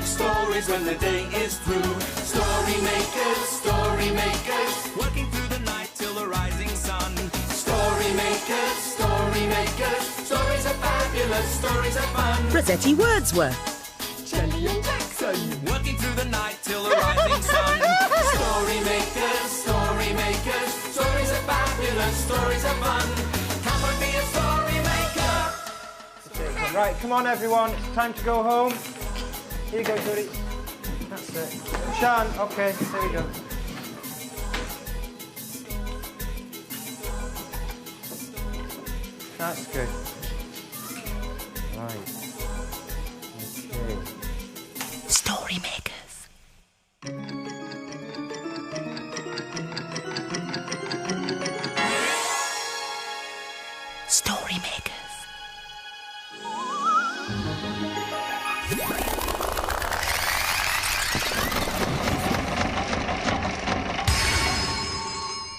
make stories when the day is through. Story makers, working through the night till the rising sun. Story makers, stories are fabulous, stories are fun. Rossetti Wordsworth. Shelley and Jackson, working through the night till the rising sun. Story makers, stories are fabulous, stories are fun. Come and be a story maker. Right, come on everyone, it's time to go home. Here you go, Judy. That's it. Sean, okay, there we go. That's good. Right. Okay. Story makers. Story makers.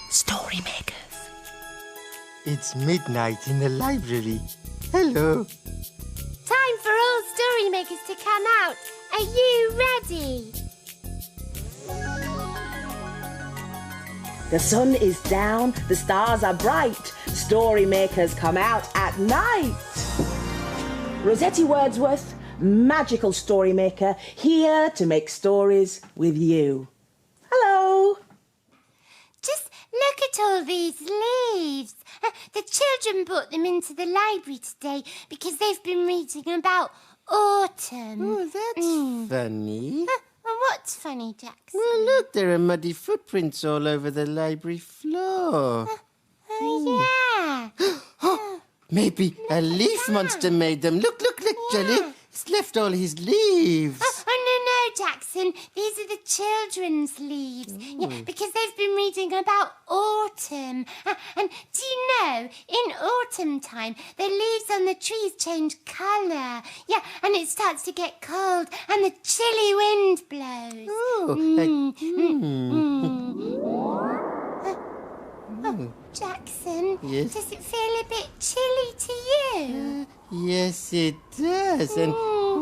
Story makers. It's midnight in the library. Hello. Time for all story makers to come out. Are you ready? The sun is down, the stars are bright. Story makers come out at night. Rossetti Wordsworth, magical story maker, here to make stories with you. Hello. Just look at all these leaves. The children brought them into the library today because they've been reading about autumn. Oh, that's funny. Well, what's funny, Jackson? Well, look, there are muddy footprints all over the library floor. Oh, yeah. Maybe a leaf monster made them. Look, Jelly. He's left all his leaves. Oh, no, Jackson. These are the children's leaves. Yeah, because they've been reading about autumn. And do you know, in autumn time, the leaves on the trees change colour. Yeah, and it starts to get cold and the chilly wind blows. Jackson, Yes? does it feel a bit chilly to you? Yes, it does. And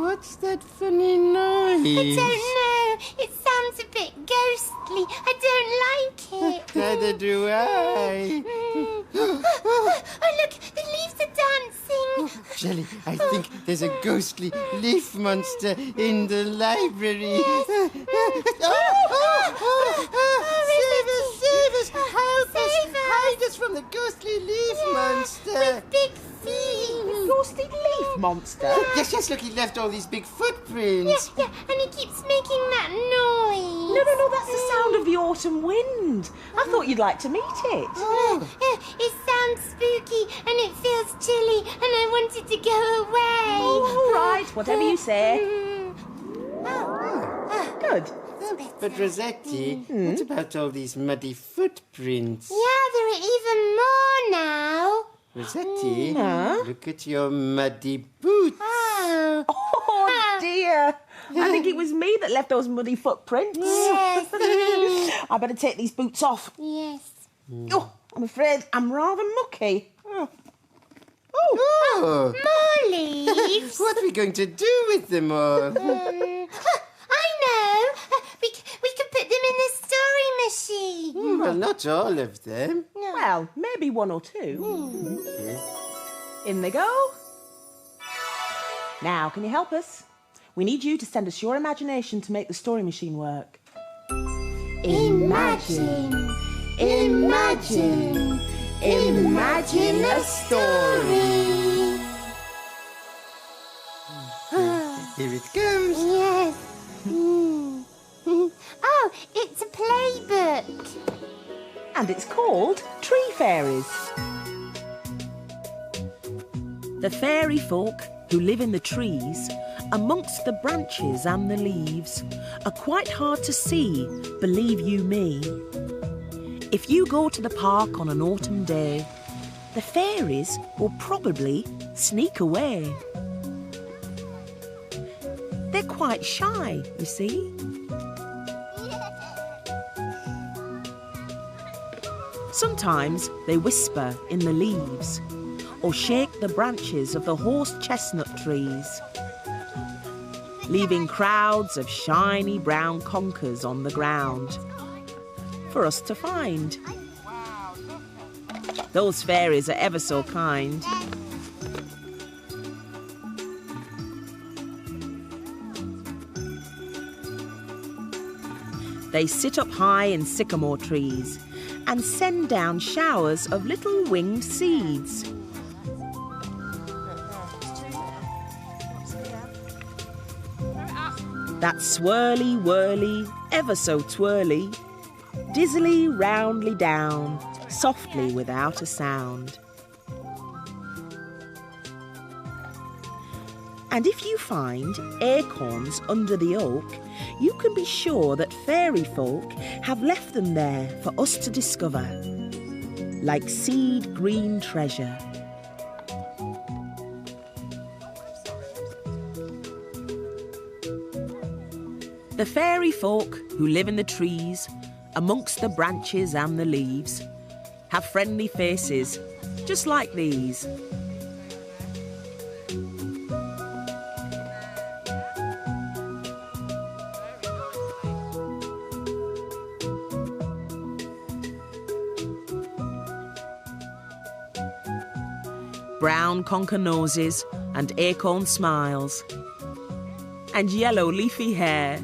what's that funny noise? I don't know. It sounds a bit ghostly. I don't like it. Neither do I. Oh, look, the leaves are dancing. Jelly, I think there's a ghostly leaf monster in the library. Yes. Save us! Help us! Hide us from the ghostly leaf monster! With big feet. Ghostly leaf monster? Yes, look, he left all these big footprints. Yeah, and he keeps making that noise. No, that's the sound of the autumn wind. I thought you'd like to meet it. It sounds spooky and it feels chilly and I want it to go away. All right, whatever you say. Good. But Rossetti, what about all these muddy footprints? Yeah, there are even more now. Rossetti, look at your muddy boots. Oh, Dear. I think it was me that left those muddy footprints. yes. I better take these boots off. Yes. Oh, I'm afraid I'm rather mucky. Oh, More leaves. what are we going to do with them all? I know. We could put them in the story machine. Well, not all of them. Well, maybe one or two. In they go. Now, can you help us? We need you to send us your imagination to make the story machine work. Imagine a story. Here it comes. Yes. Oh, it's a playbook. And it's called Tree Fairies. The fairy folk who live in the trees, amongst the branches and the leaves, are quite hard to see, believe you me. If you go to the park on an autumn day, the fairies will probably sneak away. They're quite shy, you see. Sometimes they whisper in the leaves or shake the branches of the horse chestnut trees. leaving crowds of shiny brown conkers on the ground for us to find. Those fairies are ever so kind. They sit up high in sycamore trees and send down showers of little winged seeds. That swirly, whirly, ever so twirly, dizzily, roundly down, softly without a sound. And if you find acorns under the oak, you can be sure that fairy folk have left them there for us to discover, like seed green treasure. The fairy folk who live in the trees, amongst the branches and the leaves, have friendly faces, just like these. Brown conker noses and acorn smiles, and yellow leafy hair.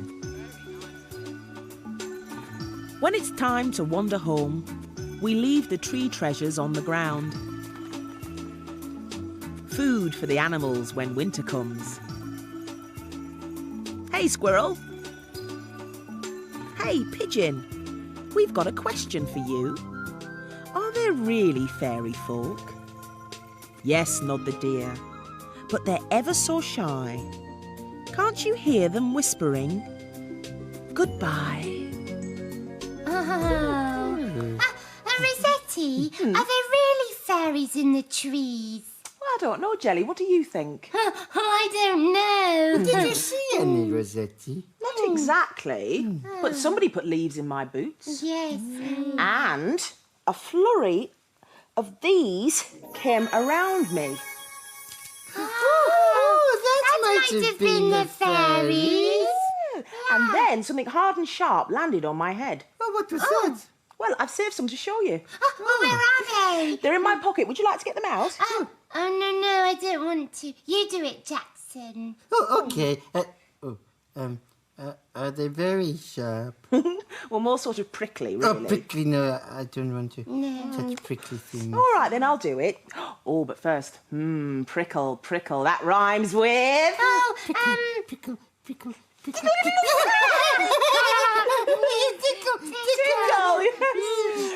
When it's time to wander home, we leave the tree treasures on the ground. Food for the animals when winter comes. Hey, squirrel. Hey, pigeon. We've got a question for you. Are there really fairy folk? Yes, nod the deer, but they're ever so shy. Can't you hear them whispering? Goodbye. Oh. Rossetti, are there really fairies in the trees? Well, I don't know, Jelly. What do you think? I don't know. Did you see any, Rossetti? Not exactly, but somebody put leaves in my boots. Yes. And a flurry of these came around me. Oh, that might have been the fairies. And then something hard and sharp landed on my head. Oh, what was that? Well, I've saved some to show you. Oh, where are they? They're in my pocket. Would you like to get them out? Oh, no, I don't want to. You do it, Jackson. Oh, okay. Are they very sharp? Well, more sort of prickly, really. Oh, prickly, no, I don't want to touch prickly things. All right, then I'll do it. Oh, but first, prickle, prickle. That rhymes with... Oh, Prickle. Tickle.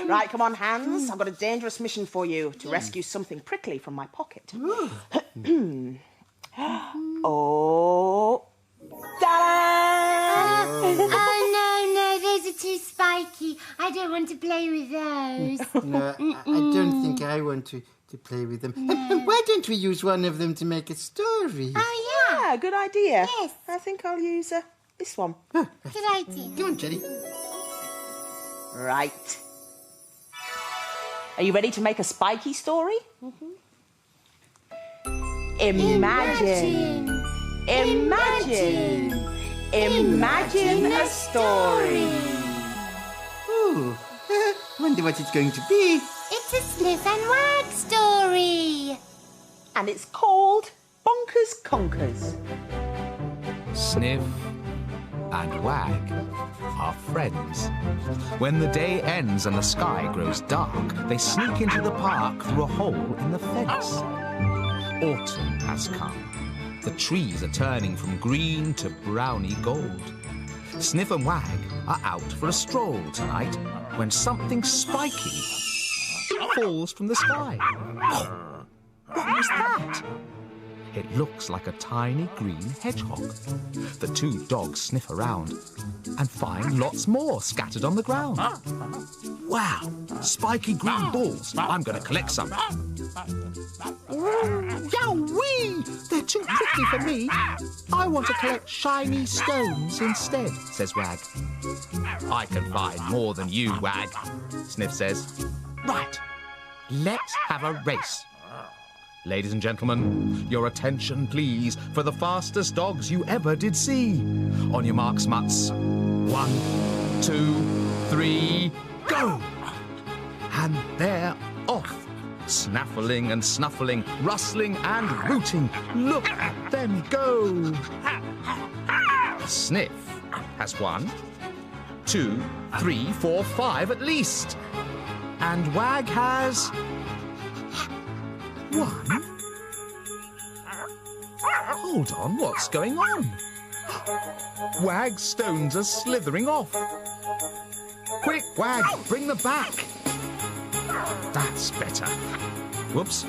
Right, come on, hands. I've got a dangerous mission for you to rescue something prickly from my pocket. Oh, ta-da! Oh, no, those are too spiky. I don't want to play with those. No, I don't think I want to play with them. Why don't we use one of them to make a story? Oh, Yeah, good idea. Yes. I think I'll use this one. Good idea. Come on, Jenny. Right. Are you ready to make a spiky story? Imagine a story. Oh, wonder what it's going to be. It's a Sniff and Wag story. And it's called Bonkers Conkers. Sniff and Wag are friends. When the day ends and the sky grows dark, they sneak into the park through a hole in the fence. Autumn has come. The trees are turning from green to browny gold. Sniff and Wag are out for a stroll tonight when something spiky falls from the sky. What was that? It looks like a tiny green hedgehog. The two dogs sniff around and find lots more scattered on the ground. Wow, spiky green balls. I'm going to collect some. Yowie! They're too prickly for me. I want to collect shiny stones instead, says Wag. I can find more than you, Wag, Sniff says. Right, let's have a race. Ladies and gentlemen, your attention, please, for the fastest dogs you ever did see. On your marks, mutts. 1, 2, 3, go! And they're off. Snaffling and snuffling, rustling and rooting. Look at them go! Sniff has 1, 2, 3, 4, 5 at least. And Wag has 1. Hold on, what's going on? Wag's stones are slithering off. Quick, Wag, bring them back. That's better. Whoops,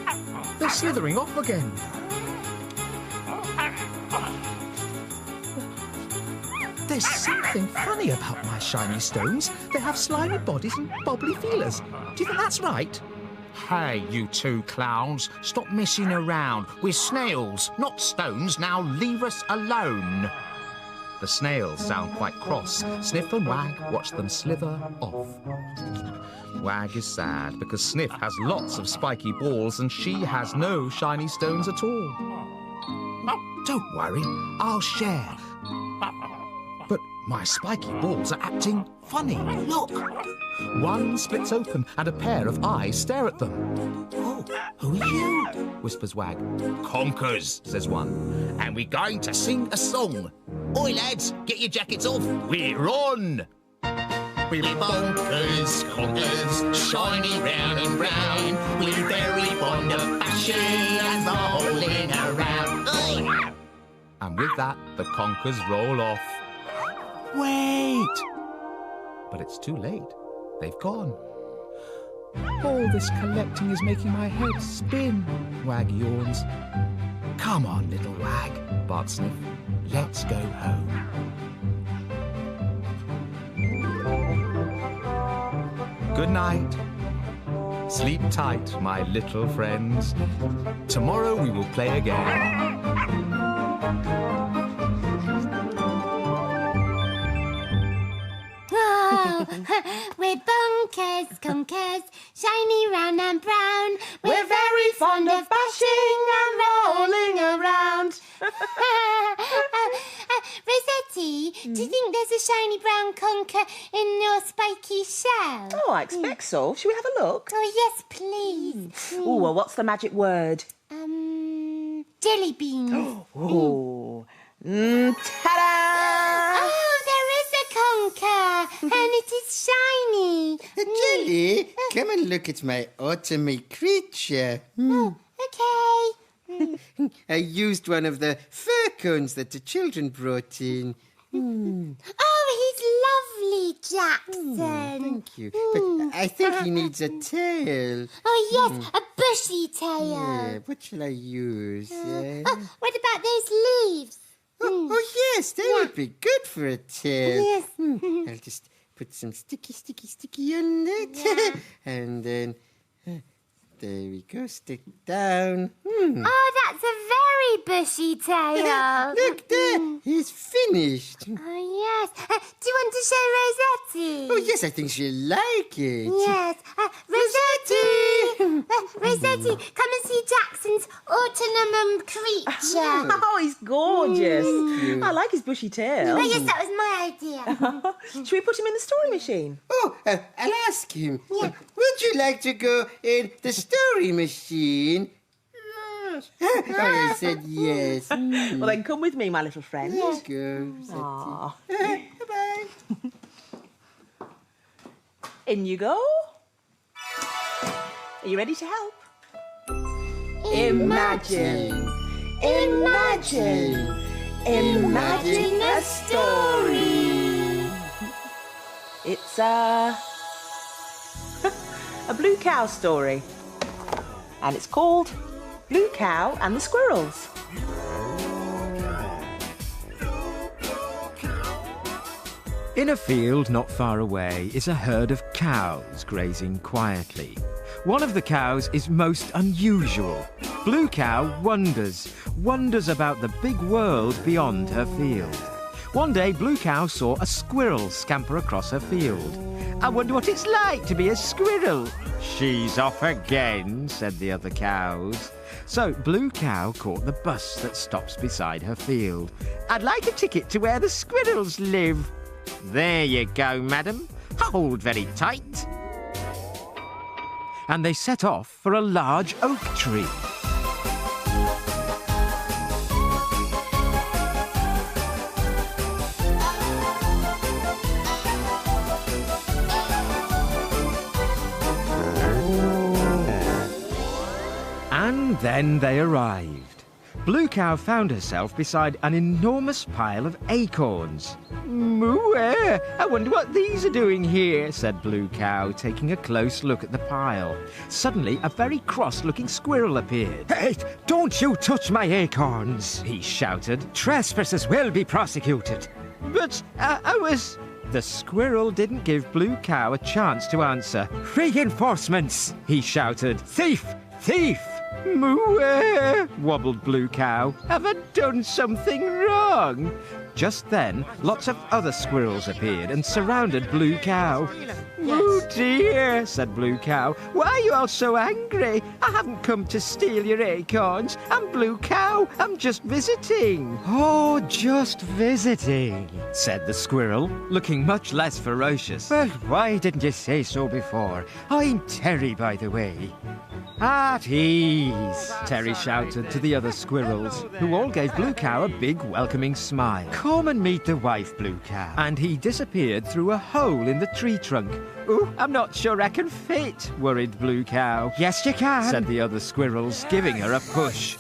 they're slithering off again. There's something funny about my shiny stones. They have slimy bodies and bobbly feelers. Do you think that's right? Hey, you two clowns, stop messing around. We're snails, not stones. Now leave us alone. The snails sound quite cross. Sniff and Wag watch them slither off. Wag is sad because Sniff has lots of spiky balls and she has no shiny stones at all. Don't worry, I'll share. But my spiky balls are acting funny. Look! One splits open and a pair of eyes stare at them. Oh, who are you? Whispers Wag. Conkers, says one. And we're going to sing a song. Oi, lads, get your jackets off. We're on! We're bonkers, conkers, shiny, round and brown. We're very fond of fashion and rolling around. Oi! And with that, the conkers roll off. Wait! But it's too late. They've gone. All this collecting is making my head spin, Wag yawns. Come on, little Wag, barks Sniff. Let's go home. Good night. Sleep tight, my little friends. Tomorrow we will play again. We're bonkers, conkers, shiny, round and brown. We're very fond of bashing and rolling around. Rossetti, do you think there's a shiny brown conker in your spiky shell? Oh, I expect so. Shall we have a look? Oh, yes, please. Oh, well, what's the magic word? Jelly beans. Oh, ta-da! Oh, there is a conker, and it is shiny. Jelly, come and look at my autumny creature. Oh, okay. I used one of the fir cones that the children brought in. Oh, he's lovely, Jackson. Thank you. But I think he needs a tail. Oh, yes, a bushy tail. Yeah, what shall I use? Oh, what about those leaves? Oh, yes, they would be good for a tail. Yes. I'll just put some sticky on it. And then, there we go, stick down. Oh, that's a very bushy tail. Look there, he's finished. Oh, yes. Do you want to show Rossetti? Oh, yes, I think she'll like it. Yes. Rossetti! Rossetti, come and see Jackson's autumnal creature. Oh, he's gorgeous. I like his bushy tail. Oh, yes, that was my idea. Should we put him in the story machine? Oh, I'll ask him. Would you like to go in the story machine? Yes. Oh, I said yes. Well, then come with me, my little friend. Let's go. Bye-bye. In you go. Are you ready to help? Imagine a story. It's a blue cow story. And it's called Blue Cow and the Squirrels. In a field not far away is a herd of cows grazing quietly. One of the cows is most unusual. Blue Cow wonders about the big world beyond her field. One day, Blue Cow saw a squirrel scamper across her field. I wonder what it's like to be a squirrel, She's off again, said the other cows. So Blue Cow caught the bus that stops beside her field. I'd like a ticket to where the squirrels live. There you go, madam. Hold very tight. And they set off for a large oak tree. And then they arrived. Blue Cow found herself beside an enormous pile of acorns. Moo, I wonder what these are doing here, said Blue Cow, taking a close look at the pile. Suddenly, a very cross-looking squirrel appeared. Hey, don't you touch my acorns, he shouted. Trespassers will be prosecuted. But I was... The squirrel didn't give Blue Cow a chance to answer. Reinforcements, he shouted. Thief! Thief! Moo, wobbled Blue Cow. Have I done something wrong? Just then, lots of other squirrels appeared and surrounded Blue Cow. Oh dear, said Blue Cow. Why are you all so angry? I haven't come to steal your acorns. I'm Blue Cow. I'm just visiting. Oh, just visiting, said the squirrel, looking much less ferocious. Well, why didn't you say so before? I'm Terry, by the way. At ease, Terry shouted to the other squirrels, who all gave Blue Cow a big welcoming smile. Come and meet the wife, Blue Cow. And he disappeared through a hole in the tree trunk. Ooh, I'm not sure I can fit, worried Blue Cow. Yes, you can, said the other squirrels, giving her a push.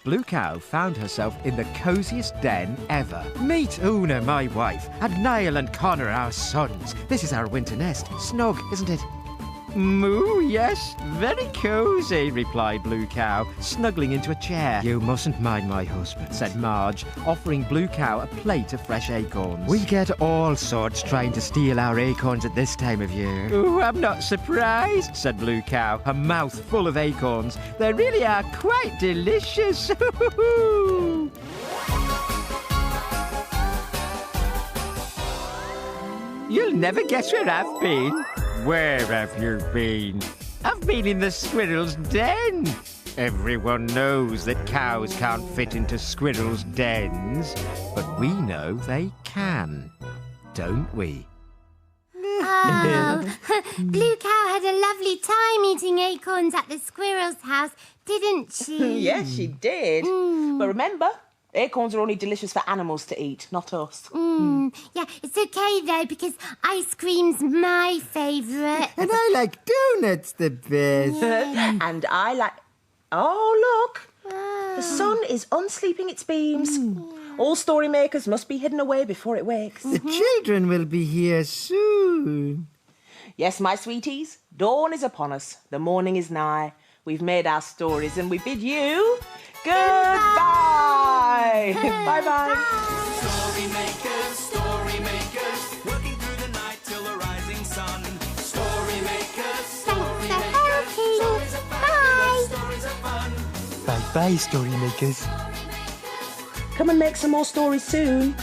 Blue Cow found herself in the cosiest den ever. Meet Una, my wife, and Niall and Connor, our sons. This is our winter nest. Snug, isn't it? Moo, yes, very cosy, replied Blue Cow, snuggling into a chair. You mustn't mind my husband, said Marge, offering Blue Cow a plate of fresh acorns. We get all sorts trying to steal our acorns at this time of year. Oh, I'm not surprised, said Blue Cow, her mouth full of acorns. They really are quite delicious. You'll never guess where I've been. Where have you been? I've been in the squirrel's den. Everyone knows that cows can't fit into squirrels' dens, but we know they can, don't we? Oh, Blue Cow had a lovely time eating acorns at the squirrel's house, didn't she? Yes, she did. But remember, acorns are only delicious for animals to eat, not us. Yeah, it's okay though, because ice cream's my favourite. And I like donuts the best. And I like... Oh, look! The sun is unsleeping its beams. All story makers must be hidden away before it wakes. The children will be here soon. Yes, my sweeties, dawn is upon us. The morning is nigh. We've made our stories and we bid you goodbye. Bye-bye. Story makers, working through the night till the rising sun. Story makers, stories are fabulous, stories are fun. Bye-bye, story makers. Come and make some more stories soon.